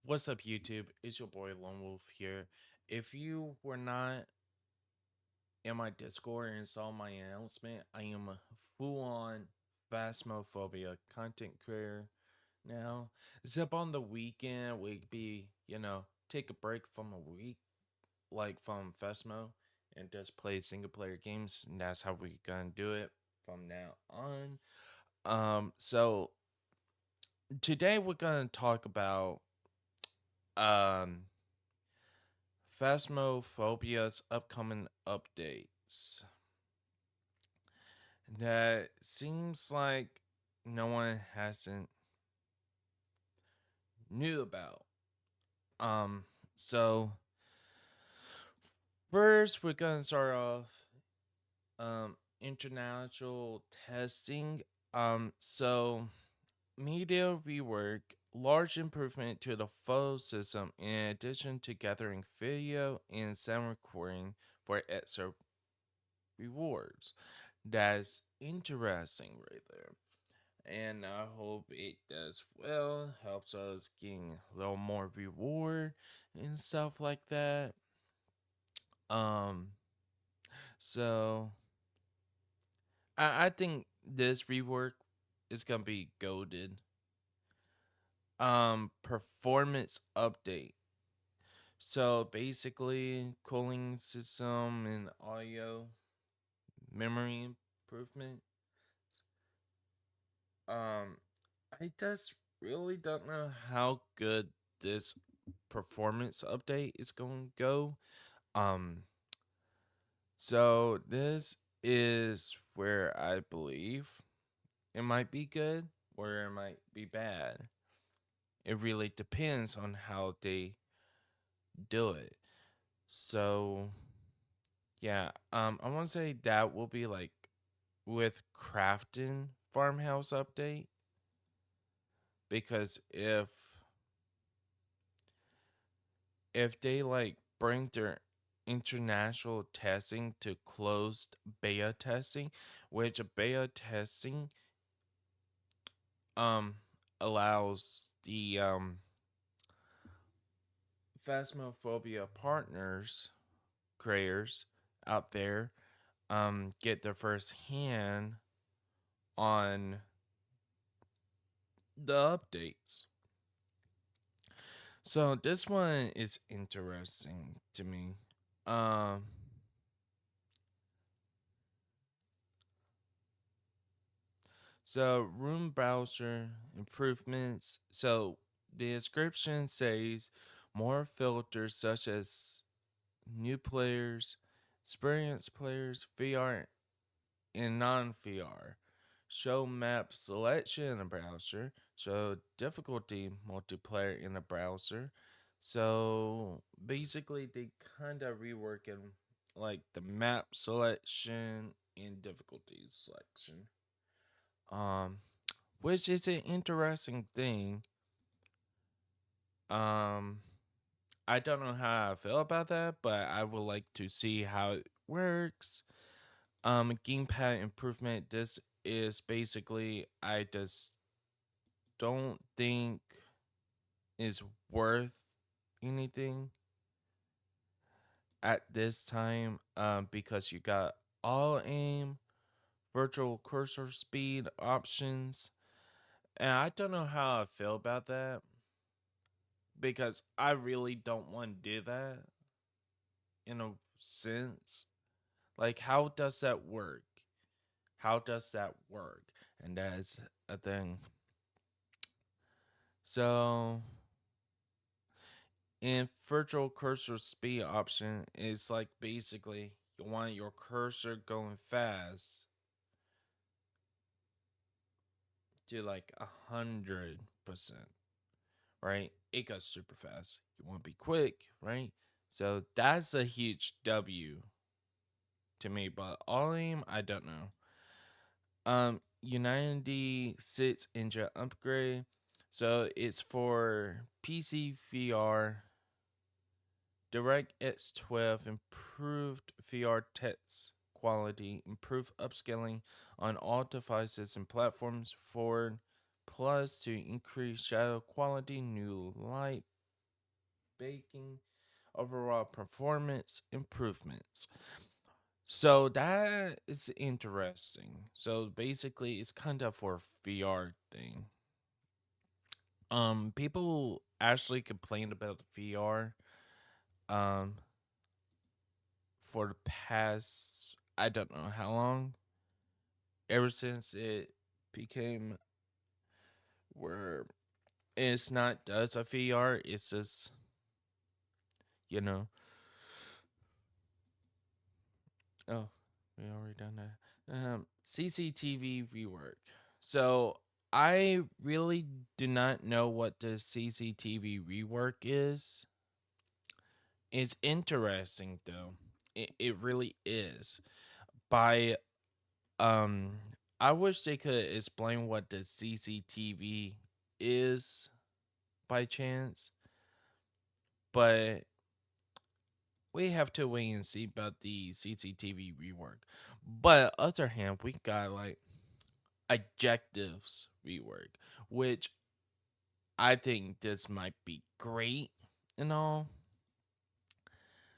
What's up, YouTube? It's your boy Lone Wolf here. If you were not in my Discord and saw my announcement, I am a full on Phasmophobia content creator now. Zip on the weekend, we'd be, take a break from a week, like from Phasmo, and just play single player games. And that's how we gonna do it from now on. So today we're gonna talk about um Phasmophobia's upcoming updates that seems like no one hasn't knew about. Um, so first we're gonna start off international testing. So media rework, large improvement to the photo system in addition to gathering video and sound recording for extra rewards. That's interesting right there. And I hope it does well, helps us gain a little more reward and stuff like that. Um, so I think this rework is gonna be goaded. Performance update. So basically, cooling system and audio memory improvement. Um, I just really don't know how good this performance update is going to go. Um, so this is where I believe it might be good, or it might be bad. It really depends on how they do it. So yeah, I want to say that will be like with Crafton Farmhouse update because if they like bring their international testing to closed beta testing, which beta testing um allows the Phasmophobia partners creators out there get their first hand on the updates. So this one is interesting to me. Um So, room browser improvements. So, the description says more filters such as new players, experienced players, VR, and non VR. Show map selection in a browser. Show difficulty multiplayer in a browser. So, basically, they kind of reworking like the map selection and difficulty selection. Um, which is an interesting thing. Um, I don't know how I feel about that, but I would like to see how it works. Gamepad improvement. This is basically I just don't think is worth anything at this time. Because you got all aim, virtual cursor speed options, and I don't know how I feel about that because I really don't want to do that in a sense. Like, how does that work? How does that work? And that's a thing. So, in virtual cursor speed option, it's like basically you want your cursor going fast to like 100%, right? It goes super fast. You want to be quick, right? So that's a huge W to me, but all aim, I don't know. Unity 6 engine upgrade. So it's for PC VR, DirectX 12, improved VR text quality, improved upscaling on all devices and platforms, forward plus to increase shadow quality, new light baking, overall performance improvements. So that is interesting. So basically, it's kind of for VR thing. People actually complained about the VR um for the past, I don't know how long, ever since it became where it's not does a VR, it's just, you know, oh, we already done that. CCTV rework. So I really do not know what the CCTV rework is. It's interesting though. It really is. By um I wish they could explain what the CCTV is by chance, but we have to wait and see about the CCTV rework. But other hand, we got like objectives rework, which I think this might be great and all.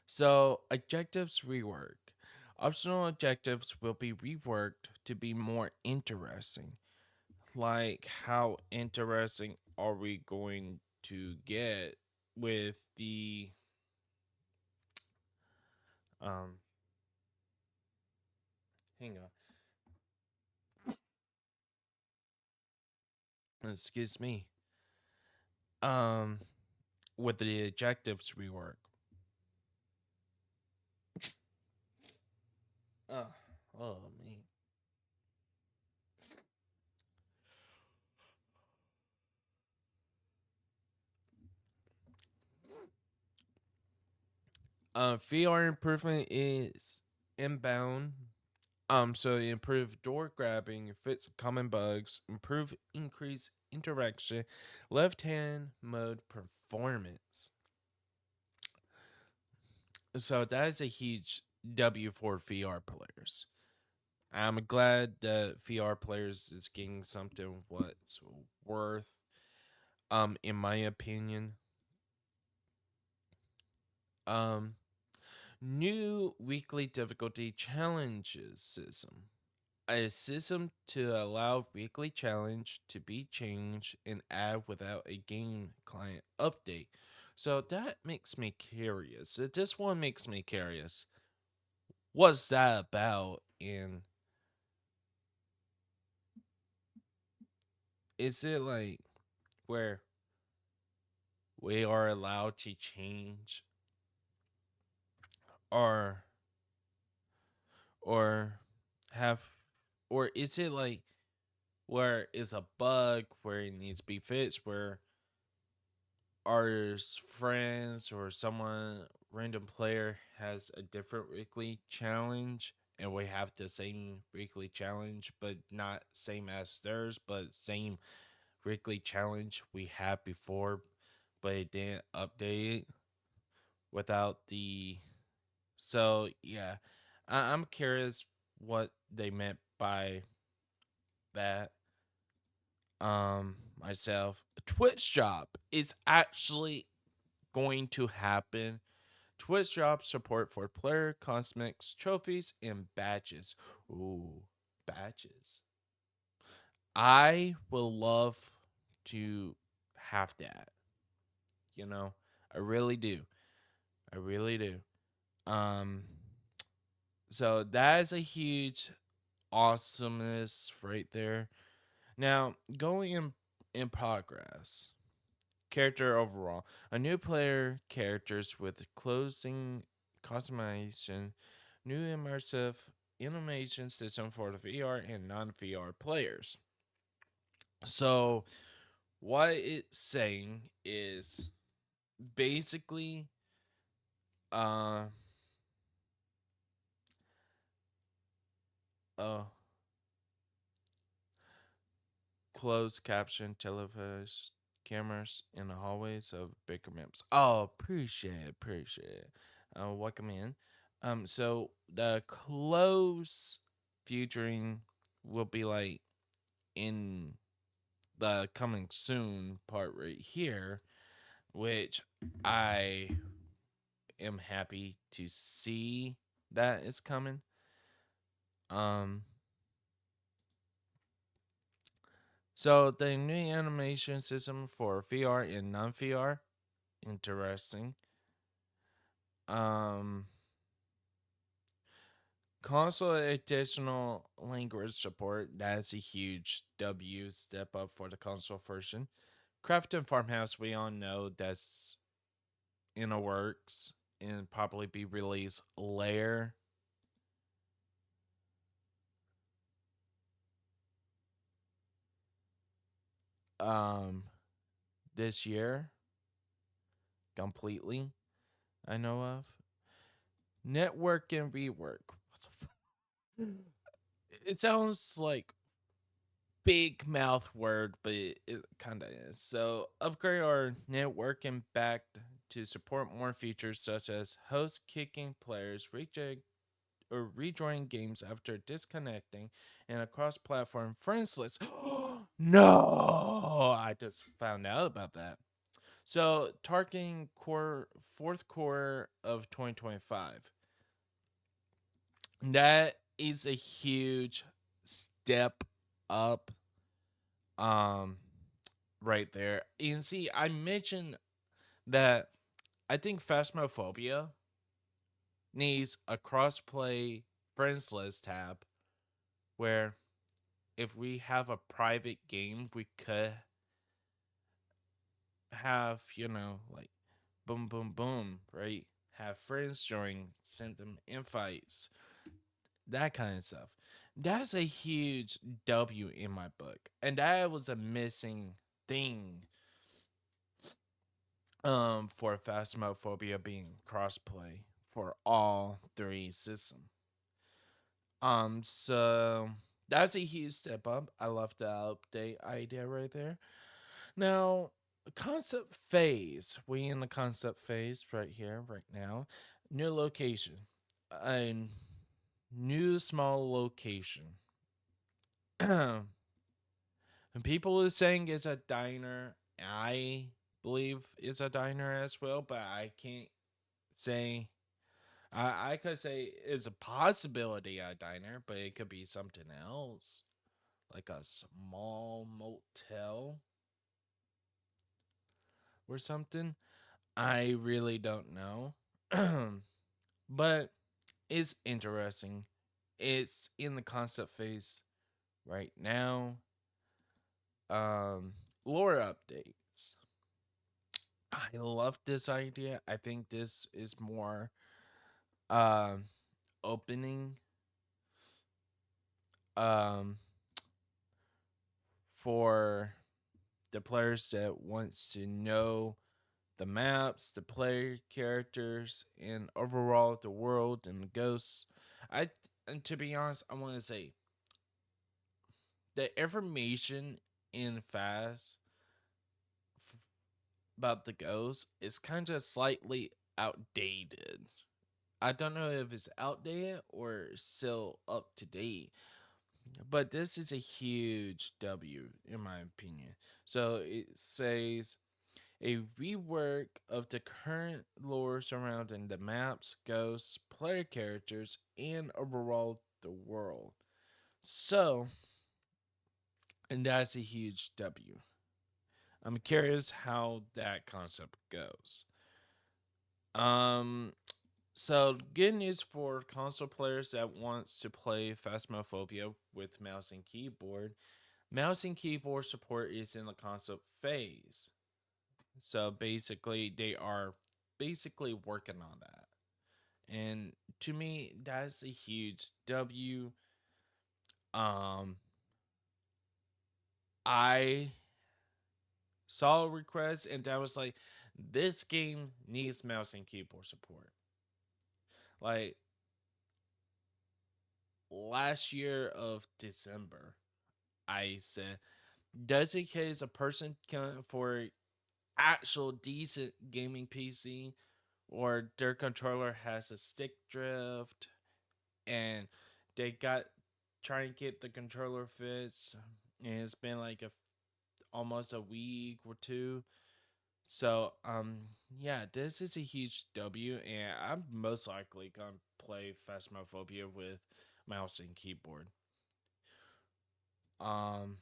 So, objectives rework. Optional objectives will be reworked to be more interesting. Like, how interesting are we going to get with the um? Hang on, excuse me. Um, with the objectives rework. Oh, oh man. VR improvement is inbound. So improve door grabbing, fix common bugs, improve increase interaction, left hand mode performance. So that is a huge W for VR players. I'm glad that VR players is getting something what's worth. In my opinion. Um, New weekly difficulty challenges system. A system to allow weekly challenge to be changed and add without a game client update. So that makes me curious. This one makes me curious. What's that about? And is it like where we are allowed to change or or have, or is it like where is a bug where it needs to be fixed, where our friends or someone random player has a different weekly challenge and we have the same weekly challenge but not same as theirs, but same weekly challenge we had before, but it didn't update without the, so yeah, I'm curious what they meant by that. Myself, Twitch drop is actually going to happen. Twitch drop support for player cosmetics, trophies, and badges. Ooh, badges. I will love to have that. You know, I really do. I really do. Um, so that is a huge awesomeness right there. Now, going in progress. Character overall. A new player characters with closing customization, new immersive animation system for the VR and non VR players. So, what it's saying is basically uh, uh closed caption televised cameras in the hallways of bigger maps. Oh, appreciate it. Welcome in. So the close featuring will be like in the coming soon part right here. which I am happy to see that is coming. Um, so the new animation system for VR and non-VR, interesting. Um, Console additional language support. That's a huge W step up for the console version. Craft and Farmhouse, we all know that's in the works and probably be released later. Um, this year completely. I know of network and rework. What the it sounds like big mouth word, but it kind of is. So upgrade our networking back to support more features such as host kicking players, reject or rejoining games after disconnecting, and a cross-platform friends list. No, I just found out about that. So targeting core fourth quarter of 2025. That is a huge step up. Um, right there. And see, I mentioned that I think Phasmophobia needs a crossplay friends list tab where if we have a private game, we could have, like boom, boom, boom, right? Have friends join, send them invites, that kind of stuff. That's a huge W in my book. And that was a missing thing for Phasmophobia being crossplay for all three systems. So that's a huge step up. I love the update idea right there. Now, concept phase. We in the concept phase right here, right now. New location. A new small location. And people are saying it's a diner. I believe it's a diner as well, but I can't say. I could say it's a possibility a diner, but it could be something else, like a small motel or something. I really don't know. But it's interesting. It's in the concept phase right now. Um, Lore updates. I love this idea. I think this is more um opening um for the players that wants to know the maps, the player characters, and overall the world and the ghosts. I and to be honest, I want to say the information in Fast about the ghosts is kind of slightly outdated. I don't know if it's outdated or still up to date, but this is a huge W in my opinion. So it says a rework of the current lore surrounding the maps, ghosts, player characters, and overall the world. So, and that's a huge W. I'm curious how that concept goes. Um, so good news for console players that wants to play Phasmophobia with mouse and keyboard. Mouse and keyboard support is in the console phase. So basically, they are basically working on that. And to me, that's a huge W. Um, I saw a request and that was like, this game needs mouse and keyboard support. Like last year of December, I said, does it case a person can for actual decent gaming PC or their controller has a stick drift and they got trying to get the controller fits and it's been like almost a week or two So yeah, this is a huge W, and I'm most likely gonna play Phasmophobia with mouse and keyboard. Um,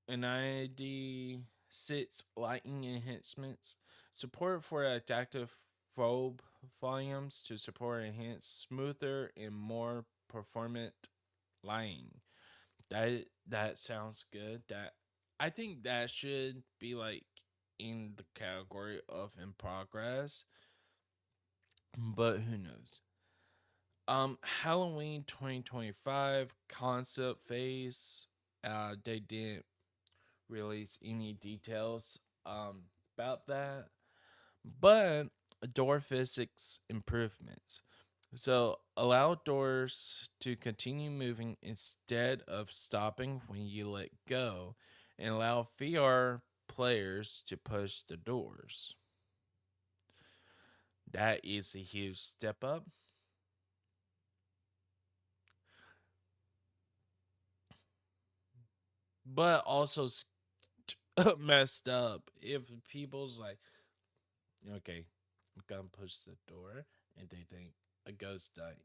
and ID6 lighting enhancements, support for adaptive probe volumes to support enhanced, smoother, and more performant lighting. That sounds good. That I think that should be like in the category of in progress, but who knows? Halloween 2025 concept phase. They didn't release any details about that, but door physics improvements. So allow doors to continue moving instead of stopping when you let go, and allow VR players to push the doors. That is a huge step up. But also messed up if people's like, okay, I'm gonna push the door, and they think a ghost died.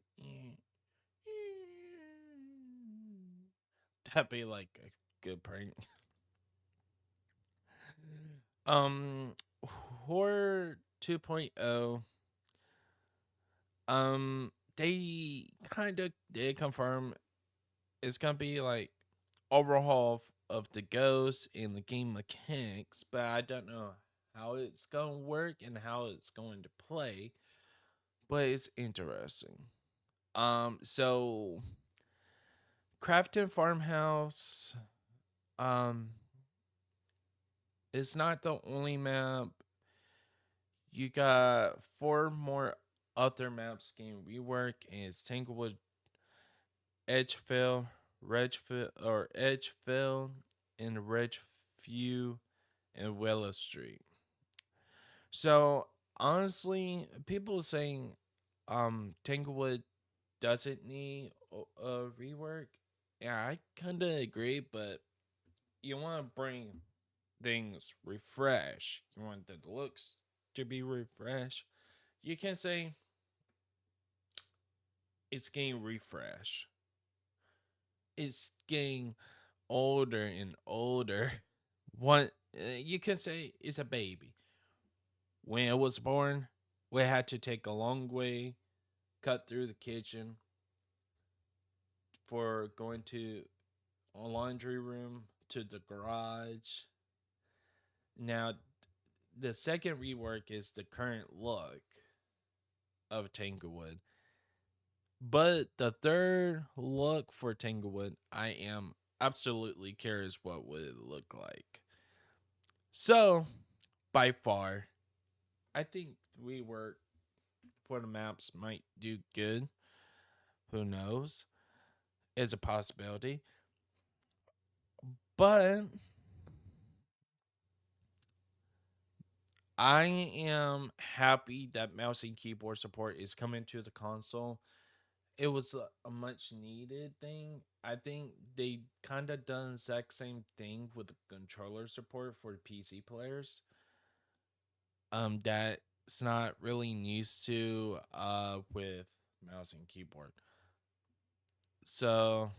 That'd be like a good prank. um, Horror 2.0. They kind of did confirm it's gonna be like overhaul of the ghosts and the game mechanics, but I don't know how it's gonna work and how it's going to play. But it's interesting. So Crafton Farmhouse, um, it's not the only map. You got four more other maps getting rework, and it's Tanglewood, Edgefield, Redgefield, or Edgefield, and Redgeview, and Willow Street. So honestly, people saying Tanglewood doesn't need a rework. Yeah, I kind of agree, but you want to bring things refresh. You want the looks to be refreshed. You can say it's getting refresh. It's getting older and older. One, you can say it's a baby. When it was born, we had to take a long way, cut through the kitchen for going to a laundry room to the garage. Now, the second rework is the current look of Tanglewood. But the third look for Tanglewood, I am absolutely curious what would it look like. So, by far, I think rework for the maps might do good. Who knows? Is a possibility. But I am happy that mouse and keyboard support is coming to the console. It was a much needed thing. I think they kind of done the exact same thing with the controller support for PC players. That's not really used to with mouse and keyboard. So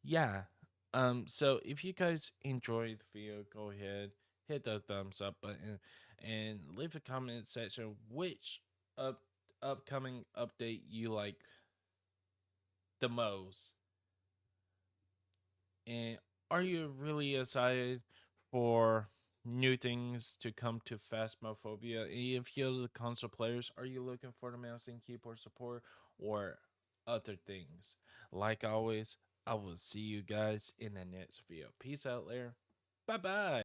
yeah. So if you guys enjoyed the video, go ahead, hit the thumbs up button and leave a comment section which up upcoming update you like the most. And are you really excited for new things to come to Phasmophobia? And if you're the console players, are you looking for the mouse and keyboard support or other things? Like always, I will see you guys in the next video. Peace out there. Bye bye.